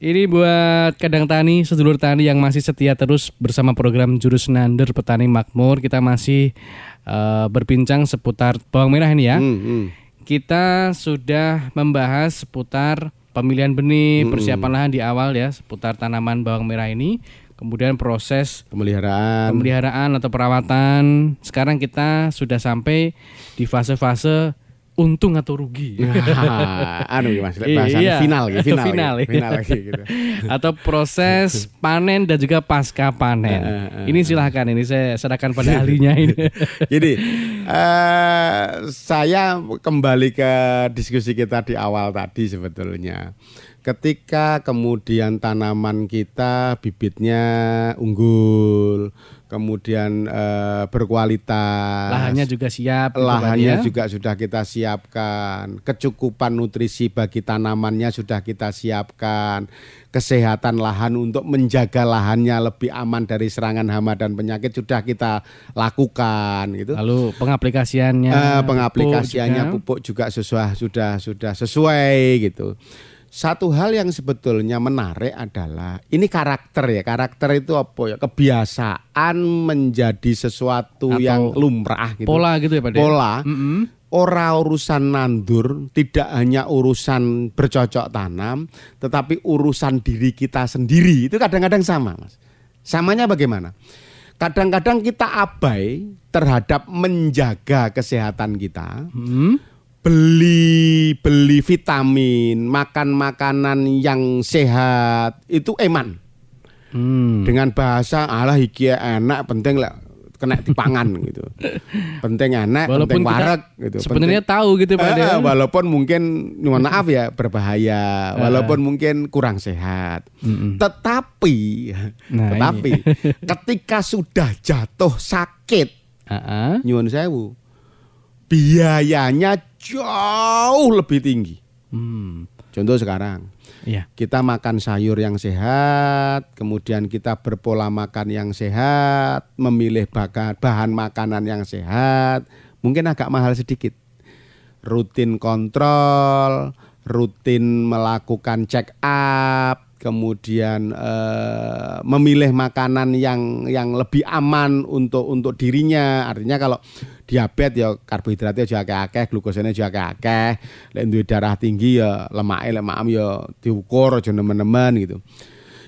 Ini buat kadang tani, sedulur tani yang masih setia terus bersama program Jurus Nander Petani Makmur. Kita masih berbincang seputar bawang merah ini ya. Kita sudah membahas seputar pemilihan benih, persiapan lahan di awal ya, seputar tanaman bawang merah ini. Kemudian proses pemeliharaan atau perawatan. Sekarang kita sudah sampai di fase-fase untung atau rugi. Mas, bahasanya final lagi gitu. Atau proses panen dan juga pasca panen. Ini silahkan, ini saya serahkan pada ahlinya ini. Jadi saya kembali ke diskusi kita di awal tadi sebetulnya. Ketika kemudian tanaman kita bibitnya unggul, kemudian berkualitas, lahannya juga siap, lahannya juga sudah kita siapkan, kecukupan nutrisi bagi tanamannya sudah kita siapkan, kesehatan lahan untuk menjaga lahannya lebih aman dari serangan hama dan penyakit sudah kita lakukan gitu. Lalu pengaplikasiannya pupuk juga sudah sesuai gitu. Satu hal yang sebetulnya menarik adalah ini karakter ya. Karakter itu apa ya? Kebiasaan menjadi sesuatu atau yang lumrah gitu. Pola gitu ya Pak. Pola. Ora urusan nandur, tidak hanya urusan bercocok tanam, tetapi urusan diri kita sendiri. Itu kadang-kadang sama, Mas. Samanya bagaimana? Kadang-kadang kita abai terhadap menjaga kesehatan kita. Beli vitamin, makan makanan yang sehat itu eman. Dengan bahasa alah iki enak penting lah kena dipangan gitu. Penting enak, penting wareg gitu. Sebenarnya tahu gitu Pak. Walaupun mungkin mohon maaf ya berbahaya, walaupun mungkin kurang sehat. Tetapi ketika sudah jatuh sakit, nyuwun sewu, biayanya jauh lebih tinggi. Contoh sekarang, kita makan sayur yang sehat, kemudian kita berpola makan yang sehat, memilih bahan makanan yang sehat, mungkin agak mahal sedikit. Rutin kontrol, rutin melakukan check up, kemudian memilih makanan yang lebih aman untuk dirinya. Artinya kalau diabetes ya karbohidratnya juga akeh, glukosanya juga akeh. Lek duwe darah tinggi ya lemak ya diukur aja nemen-nemen gitu.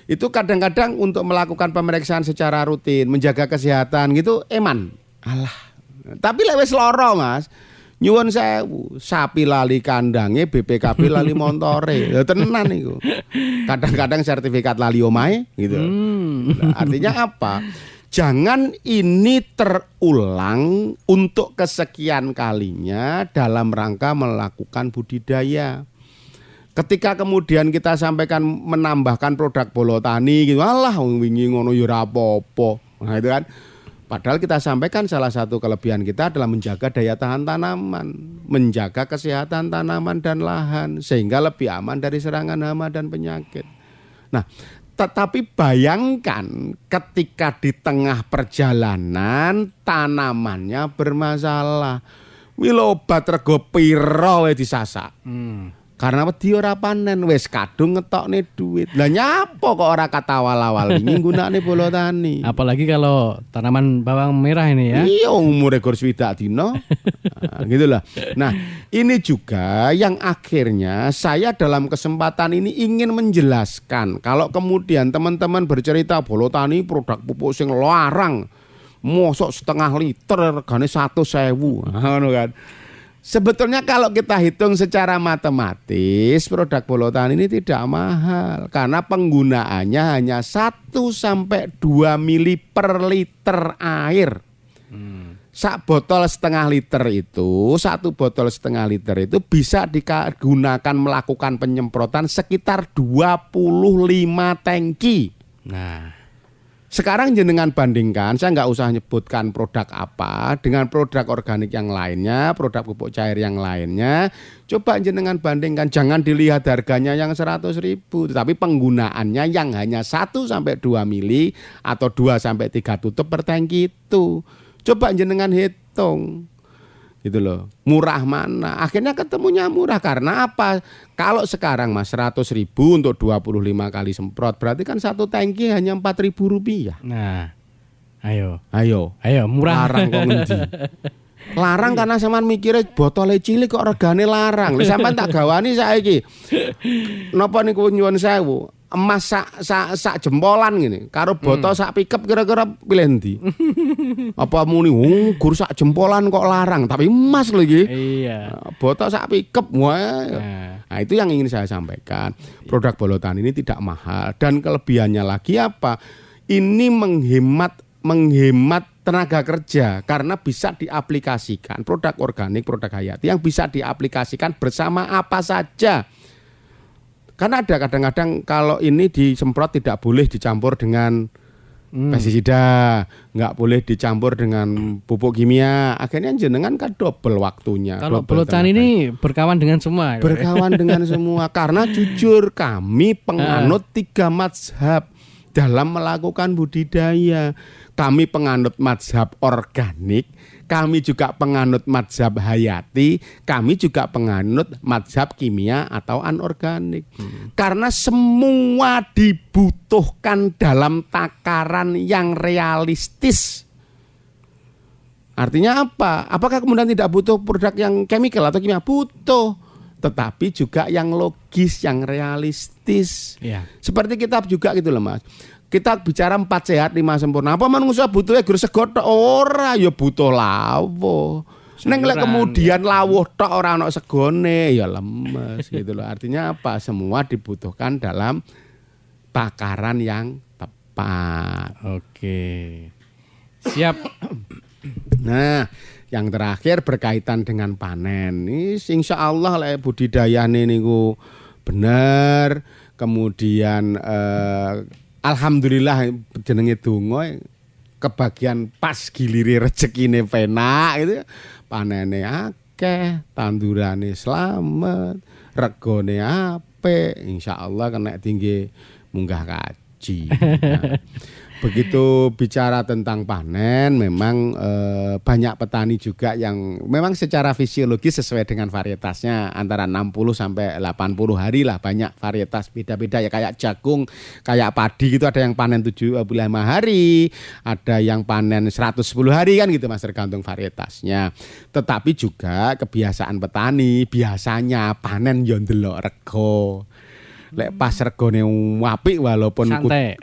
Itu kadang-kadang untuk melakukan pemeriksaan secara rutin, menjaga kesehatan gitu eman. Alah. Tapi lek wis lara, Mas, nyuwun sewu, sapi lali kandange, BPKB lali montore. Ya tenan iku. Kadang-kadang sertifikat lali omahe gitu. Artinya apa? Jangan ini terulang untuk kesekian kalinya dalam rangka melakukan budidaya. Ketika kemudian kita sampaikan menambahkan produk bolo tani gitu, alah wingi ngono ya ora apa-apa. Nah itu kan. Padahal kita sampaikan salah satu kelebihan kita adalah menjaga daya tahan tanaman, menjaga kesehatan tanaman dan lahan sehingga lebih aman dari serangan hama dan penyakit. Nah, tetapi bayangkan ketika di tengah perjalanan tanamannya bermasalah. Wilo obat rego piro wae disasak. Karena wedi ora panen wis kadung ngetokne duit. Lah nyapa kok ora kata awal-awal ini nggunakne bolo tani. Apalagi kalau tanaman bawang merah ini ya. Iya umure gur swidak dina. Gitulah. Nah, ini juga yang akhirnya saya dalam kesempatan ini ingin menjelaskan kalau kemudian teman-teman bercerita bolo tani produk pupuk sing larang. Mosok setengah liter regane 100.000. Ngono kan. Sebetulnya kalau kita hitung secara matematis produk bolo tani ini tidak mahal karena penggunaannya hanya 1-2 mili per liter air. Sak botol setengah liter itu, 1 botol setengah liter itu bisa digunakan melakukan penyemprotan sekitar 25 tangki. Nah, sekarang jenengan bandingkan, saya nggak usah nyebutkan produk apa dengan produk organik yang lainnya, produk pupuk cair yang lainnya. Coba jenengan bandingkan, jangan dilihat harganya yang 100.000, tetapi penggunaannya yang hanya 1-2 mili atau 2-3 tutup per tangki itu. Coba jenengan hitung. Gitu loh. Murah mana? Akhirnya ketemunya murah karena apa? Kalau sekarang Mas 100.000 untuk 25 kali semprot, berarti kan satu tangki hanya 4.000 rupiah. Nah, ayo Larang murah. kok ngendi? Larang karena sampean mikirnya botolnya cilik kok regane larang. Lha sampean tak gawani saiki. Napa niku nyuwun sewu? Emas sak jempolan gini, karo botol sak pickup kira-kira pilih ndi? Apa muni gur sak jempolan kok larang, tapi emas lho iki. Iya. Botol sak pickup wah. Nah, itu yang ingin saya sampaikan. Produk Bolotan ini tidak mahal dan kelebihannya lagi apa? Ini menghemat tenaga kerja karena bisa diaplikasikan produk organik, produk hayati yang bisa diaplikasikan bersama apa saja. Karena ada kadang-kadang kalau ini disemprot tidak boleh dicampur dengan pestisida, nggak boleh dicampur dengan pupuk kimia. Akhirnya jenengan kan double waktunya. Kalau Bolotan ini berkawan dengan semua. Berkawan dengan semua. Karena jujur kami penganut 3 mazhab dalam melakukan budidaya. Kami penganut mazhab organik, kami juga penganut mazhab hayati, kami juga penganut mazhab kimia atau anorganik. Karena semua dibutuhkan dalam takaran yang realistis. Artinya apa? Apakah kemudian tidak butuh produk yang chemical atau kimia? Butuh. Tetapi juga yang logis, yang realistis. Ya. Seperti kita juga gitu loh Mas. Kita bicara 4 sehat 5 sempurna. Apa manusia butuhnya gur sego tok ora ya butuh lawo. Neng lek kemudian lawuh tok ora ana segone ya lemes gitu loh. Artinya apa? Semua dibutuhkan dalam takaran yang tepat. Oke. Siap. Nah, yang terakhir berkaitan dengan panen. Ini insyaallah lek budidayane niku bener. Kemudian alhamdulillah jenenge donga kebagian pas gilire rezekine penak gitu. Panene akeh, tandurane slamet, regane apik, insyaallah kena tinggi munggah kaji. Nah, begitu bicara tentang panen memang banyak petani juga yang memang secara fisiologis sesuai dengan varietasnya antara 60 sampai 80 hari lah, banyak varietas beda-beda ya, kayak jagung, kayak padi gitu ada yang panen 75 hari, ada yang panen 110 hari kan gitu Mas, tergantung varietasnya. Tetapi juga kebiasaan petani biasanya panen yo ndelok rego. Lek pas regone apik walaupun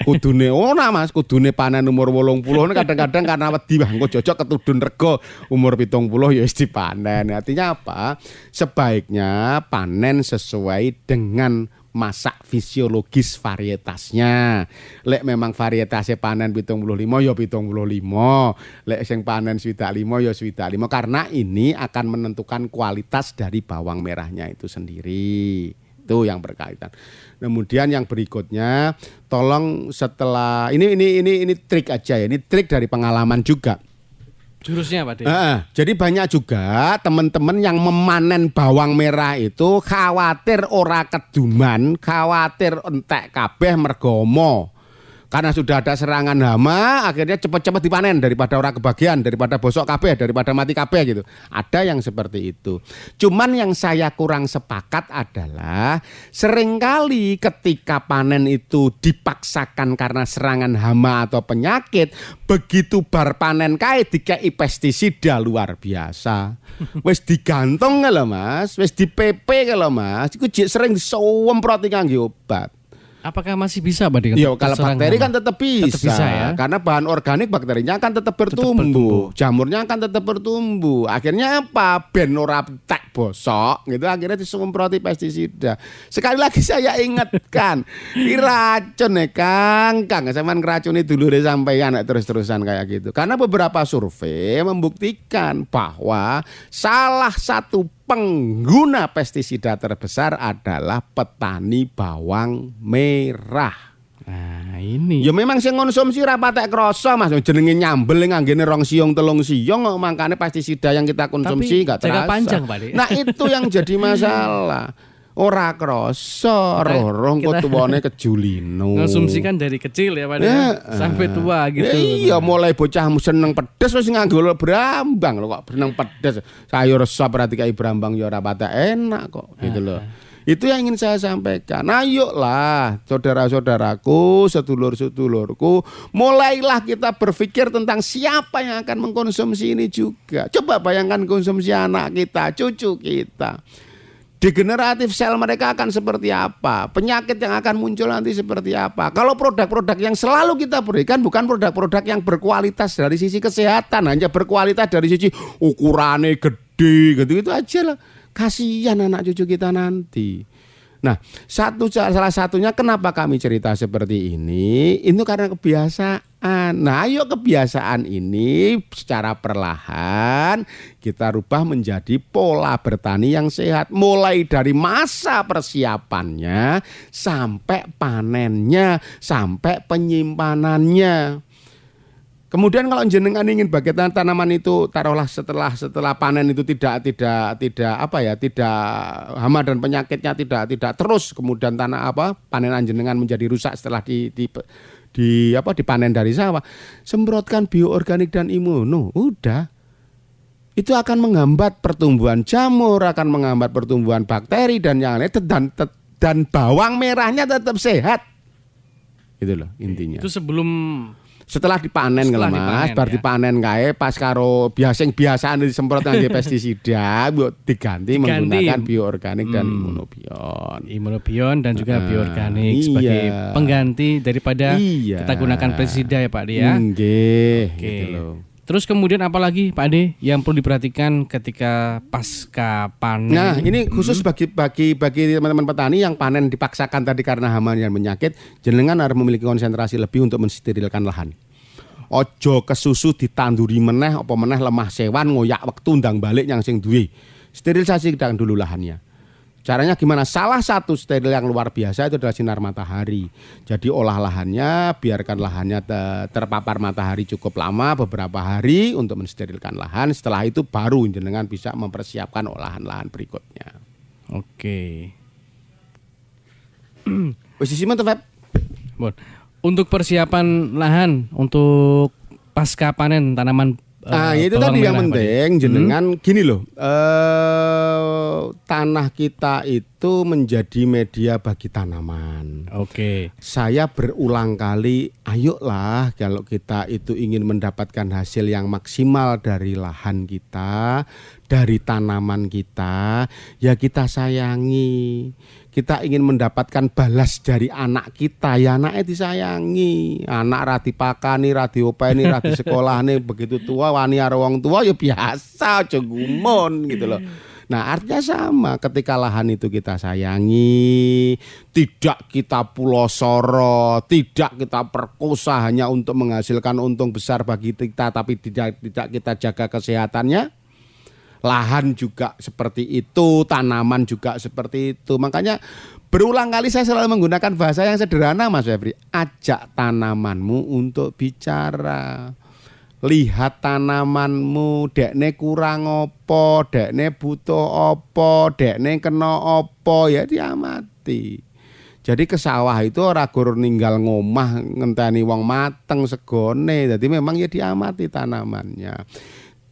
kudune ora Mas, kudune panen umur 80 kadang-kadang karena wedi wah engko jojok ketudun rego umur 70 ya wis dipanen. Artinya apa? Sebaiknya panen sesuai dengan masa fisiologis varietasnya. Lek memang varietasnya panen 75 ya 75. Lek sing panen 25 ya 25 karena ini akan menentukan kualitas dari bawang merahnya itu sendiri. Itu yang berkaitan. Kemudian yang berikutnya, tolong setelah ini trik aja ya, ini trik dari pengalaman juga. Jurusnya Pak De. Jadi banyak juga teman-teman yang memanen bawang merah itu khawatir ora keduman, khawatir entek kabeh mergomo. Karena sudah ada serangan hama, akhirnya cepat-cepat dipanen daripada orang kebagian, daripada bosok kabeh, daripada mati kabeh gitu. Ada yang seperti itu. Cuman yang saya kurang sepakat adalah seringkali ketika panen itu dipaksakan karena serangan hama atau penyakit, begitu bar panen kae dikei pestisida luar biasa. Wis digantung lho Mas, wis dipepe lho Mas. Iku sering disomproti kangge obat. Apakah masih bisa Pak? Iya, kalau bakteri kan tetap bisa ya? Karena bahan organik bakterinya akan tetap bertumbuh. Jamurnya akan tetap bertumbuh. Akhirnya apa? Ben ora tek bosok gitu, akhirnya disemproti pestisida. Sekali lagi saya ingatkan, ini racun ya Kang sampean ngeracuni dulure sampeyan terus-terusan kayak gitu. Karena beberapa survei membuktikan bahwa salah satu pengguna pestisida terbesar adalah petani bawang merah. Nah, ini. Ya memang sing konsumsi ra patek krasa Mas, jenenge nyambel nganggene 2 siung 3 siung makane pestisida yang kita konsumsi enggak terasa. Jangka panjang, Pak. Nah, itu yang jadi masalah. Ora krasa roh-roh engko tuwane kejulino. Konsumsikan dari kecil ya Pak ya, sampai tua gitu. Iya, mulai bocah seneng pedes wis nganggo brambang lho kok seneng pedes. Sayur sop berarti kayak brambang ya ora patek enak kok gitu loh. Itu yang ingin saya sampaikan. Ayolah saudara-saudaraku, sedulur-sedulurku, mulailah kita berpikir tentang siapa yang akan mengkonsumsi ini juga. Coba bayangkan konsumsi anak kita, cucu kita. Degeneratif sel mereka akan seperti apa? Penyakit yang akan muncul nanti seperti apa? Kalau produk-produk yang selalu kita berikan bukan produk-produk yang berkualitas dari sisi kesehatan, hanya berkualitas dari sisi ukurannya gede gitu aja lah. Kasihan anak cucu kita nanti. Nah, salah satunya kenapa kami cerita seperti ini, itu karena kebiasaan. Nah, ayo kebiasaan ini secara perlahan kita rubah menjadi pola bertani yang sehat. Mulai dari masa persiapannya, sampai panennya, sampai penyimpanannya. Kemudian kalau jenengan ingin bagian tanaman itu taruhlah setelah panen itu tidak hama dan penyakitnya tidak terus, kemudian panenan jenengan menjadi rusak setelah dipanen dari sawah, semprotkan bioorganik dan imuno, udah. Itu akan menghambat pertumbuhan jamur, akan menghambat pertumbuhan bakteri dan yang lain, dan bawang merahnya tetap sehat. Itu loh intinya. Itu setelah dipanen Mas, bar dipanen kae pas karo biasaan disemprot nganggo pestisida, diganti menggunakan bioorganik dan imunobion dan juga bioorganik sebagai pengganti daripada kita gunakan pestisida ya Pak Ade ya. Nggih, gitu loh. Terus kemudian apalagi Pak Ade yang perlu diperhatikan ketika pasca panen? Nah, ini khusus bagi teman-teman petani yang panen dipaksakan tadi karena hama dan penyakit, jenengan harus memiliki konsentrasi lebih untuk mensterilkan lahan. Ojo kesusu ditanduri meneh apa meneh lemah sewan ngoyak wektu ndang balik yang sing duwe. Sterilisasi dulu lahannya. Caranya gimana? Salah satu steril yang luar biasa itu adalah sinar matahari. Jadi olah lahannya, biarkan lahannya terpapar matahari cukup lama, beberapa hari untuk mensterilkan lahan. Setelah itu baru jenengan bisa mempersiapkan olahan lahan berikutnya. Oke. Posisi mana Feb? Untuk persiapan lahan untuk pasca panen tanaman. Itu tadi yang penting jenengan gini loh, tanah kita itu menjadi media bagi tanaman. Oke. Saya berulang kali, ayolah kalau kita itu ingin mendapatkan hasil yang maksimal dari lahan kita, dari tanaman kita, ya kita sayangi. Kita ingin mendapatkan balas dari anak kita, ya anaknya disayangi. Anak rati pakani, rati openi, rati sekolah nih begitu tua wani karo wong tua ya biasa aja gumun gitu loh. Nah, artinya sama, ketika lahan itu kita sayangi, tidak kita pulosoro, tidak kita perkosa hanya untuk menghasilkan untung besar bagi kita, tapi tidak kita jaga kesehatannya. Lahan juga seperti itu, tanaman juga seperti itu. Makanya berulang kali saya selalu menggunakan bahasa yang sederhana Mas Febri. Ajak tanamanmu untuk bicara. Lihat tanamanmu, dekne kurang opo, dekne butuh opo, dekne kena opo, ya diamati. Jadi ke sawah itu ora gur ninggal ngomah ngenteni wong mateng segone. Jadi memang ya diamati tanamannya.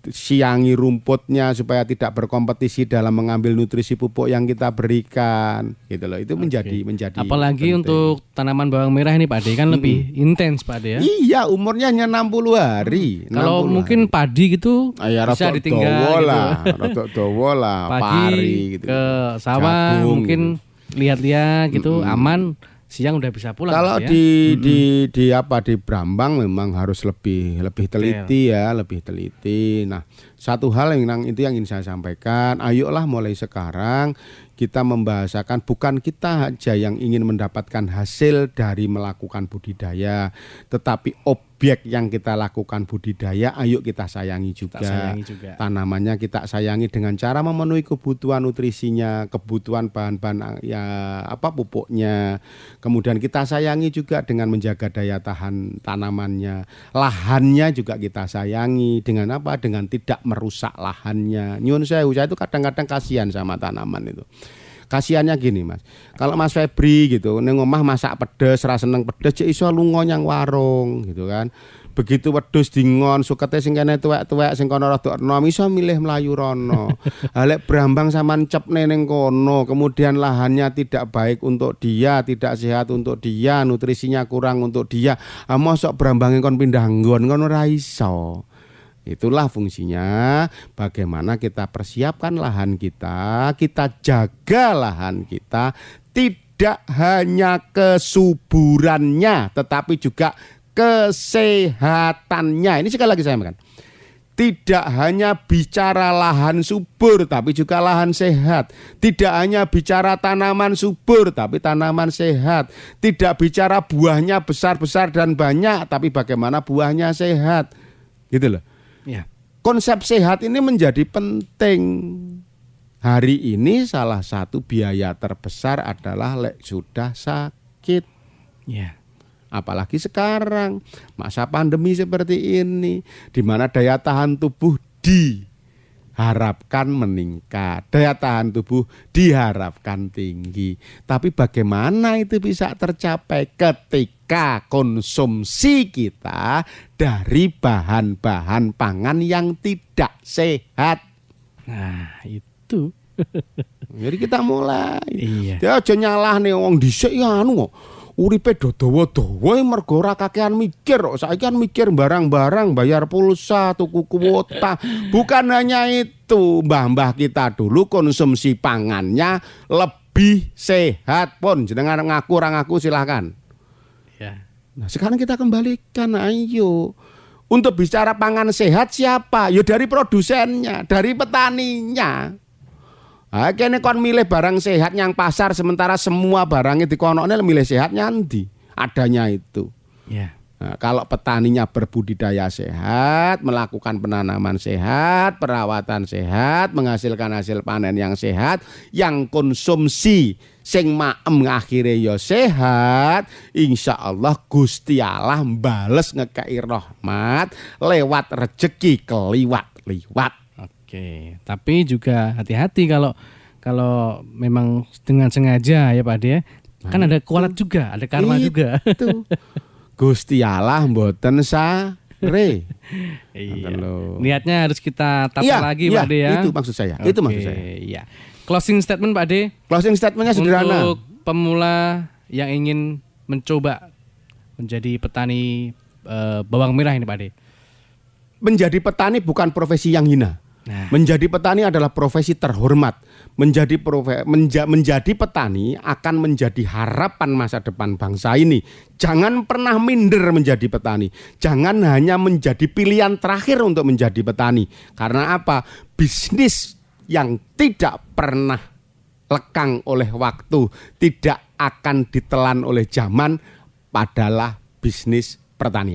Siangi rumputnya supaya tidak berkompetisi dalam mengambil nutrisi pupuk yang kita berikan gitu loh. Itu menjadi apalagi penting. Untuk tanaman bawang merah ini Pak Ade kan lebih intens Pak Ade ya. Iya, umurnya hanya 60 hari. Kalau mungkin padi gitu bisa ditinggal rodok dawa lah, pari gitu. Ke sawah jagung, mungkin lihat-lihat gitu aman. Siang udah bisa pulang. Kalau ya? di Brambang memang harus lebih teliti ya, lebih teliti. Nah, satu hal yang ingin saya sampaikan, ayolah mulai sekarang kita membahasakan bukan kita aja yang ingin mendapatkan hasil dari melakukan budidaya, tetapi objek yang kita lakukan budidaya, ayo kita sayangi juga. Tanamannya kita sayangi dengan cara memenuhi kebutuhan nutrisinya, kebutuhan bahan-bahan pupuknya. Kemudian kita sayangi juga dengan menjaga daya tahan tanamannya. Lahannya juga kita sayangi dengan apa? Dengan tidak merusak lahannya. Nyun sewu, saya itu kadang-kadang kasihan sama tanaman itu. Kasiannya gini Mas, kalau Mas Febri gitu ning omah masak pedes, ra seneng pedes, cek iso lunga nyang warung gitu kan. Begitu wedhus dingon sukete sing kene tuwek-tuwek sing kono rada enom iso milih mlayu rono. Lek brambang sampean cepne ning kono, kemudian lahannya tidak baik untuk dia, tidak sehat untuk dia, nutrisinya kurang untuk dia. Mosok brambange kon pindah nggon kono ora iso. Itulah fungsinya bagaimana kita persiapkan lahan kita jaga lahan kita tidak hanya kesuburannya tetapi juga kesehatannya. Ini sekali lagi saya makan. Tidak hanya bicara lahan subur tapi juga lahan sehat. Tidak hanya bicara tanaman subur tapi tanaman sehat. Tidak bicara buahnya besar-besar dan banyak tapi bagaimana buahnya sehat. Gitu loh. Ya. Konsep sehat ini menjadi penting. Hari ini salah satu biaya terbesar adalah lek sudah sakit. Ya. Apalagi sekarang masa pandemi seperti ini, di mana daya tahan tubuh diharapkan meningkat, daya tahan tubuh diharapkan tinggi. Tapi bagaimana itu bisa tercapai ketika konsumsi kita dari bahan-bahan pangan yang tidak sehat? Nah, itu. Jadi kita mulai. Iya. Dia aja nyalahne wong dhisik ya anu kok. Uripe dawa-dawa mergo ora kakean mikir kok. Saiki kan mikir barang-barang, bayar pulsa, tuku kuota. Bukan hanya itu, mbah-mbah kita dulu konsumsi pangannya lebih sehat pun. Jenengan ngaku ora ngaku silakan. Ya. Nah, sekarang kita kembalikan, ayo. Untuk bicara pangan sehat siapa? Ya dari produsennya, dari petaninya. Kene kon milih barang sehat yang pasar sementara semua barangnya dikonokne milih sehatnya nanti adanya itu. Ya. Nah, kalau petaninya berbudidaya sehat, melakukan penanaman sehat, perawatan sehat, menghasilkan hasil panen yang sehat, yang konsumsi sing maem akhire ya sehat, insya Allah Gusti Allah mbales ngekei rahmat lewat rezeki keliwat-liwat. Oke, tapi juga hati-hati kalau memang dengan sengaja ya Pak Ade ya. Kan ada kualat juga, ada karma juga. Itu. Gusti Allah mboten sare. Iya. Niatnya harus kita tata lagi Pak Ade ya. Itu maksud saya. Itu maksud saya. Iya. Closing statement Pak Ade. Closing statementnya sederhana. Untuk pemula yang ingin mencoba menjadi petani bawang merah ini Pak Ade. Menjadi petani bukan profesi yang hina. Nah. Menjadi petani adalah profesi terhormat. Menjadi petani akan menjadi harapan masa depan bangsa ini. Jangan pernah minder menjadi petani. Jangan hanya menjadi pilihan terakhir untuk menjadi petani. Karena apa? Bisnis yang tidak pernah lekang oleh waktu, tidak akan ditelan oleh zaman adalah bisnis pertanian.